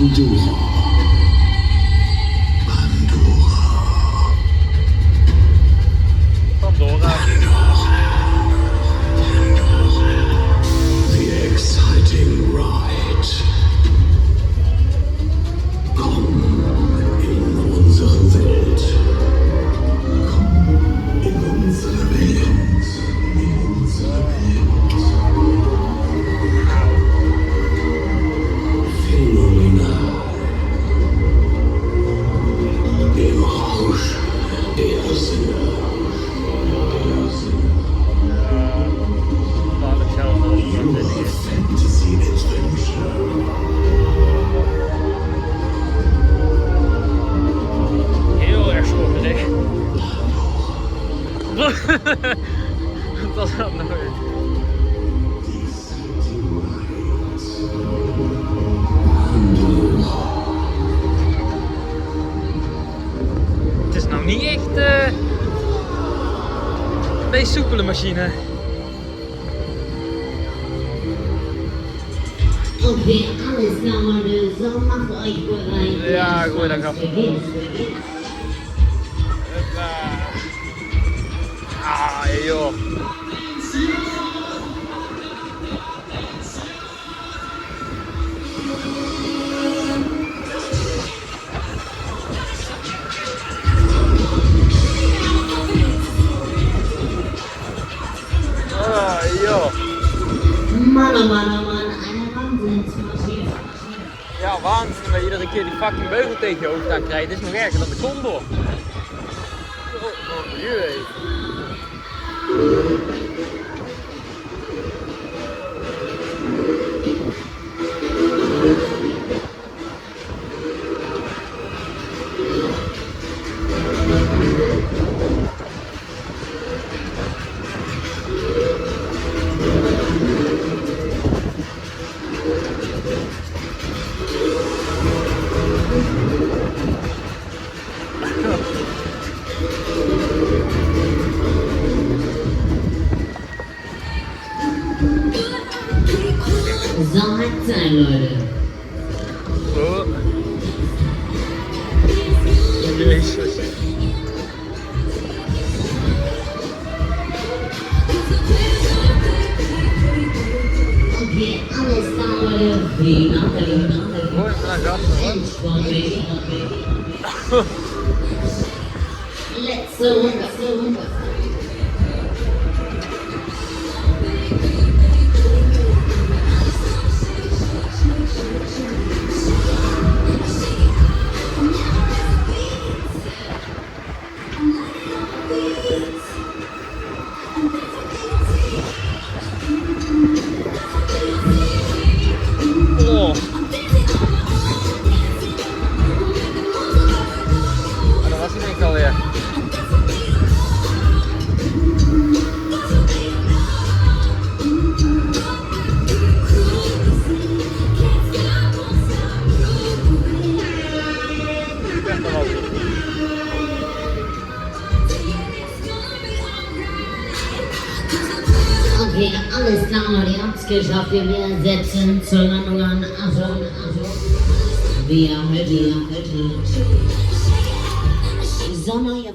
Pandora. Pandora. The exciting ride. Komm in unsere Welt. Komm in unsere Welt. In unsere Welt. Phänomenal. Im Rausch der Sinne. Your fantasy adventure. Heel erg schokkerig. Dat gaat nooit. Het is nou niet echt de meest soepele machine. Oké, alles naar de zon mag euch bereit. Ja, gooi dat af. Ah, joh. Ah, joh. Man, oh man, oh man, eine Wahnsinnsmaschine. Ja, waanzin dat je iedere keer die fucking beugel tegen je hoofd aan krijgt. Dit is nog erger dan de Condor. Oh, jee. So hat es sein, Leute. Oh. Jezus. Okay, alles klar, Leute. Fliegen, Mooi, van gas. Entspann dich. Let's go. Oh. En dat was hij denk ik alweer. Echt wel wat. Okay, alles klar, Leute. Ihr habt's geschafft. Wir setzen zur Landung an. Achtung. Wir heute. So, neue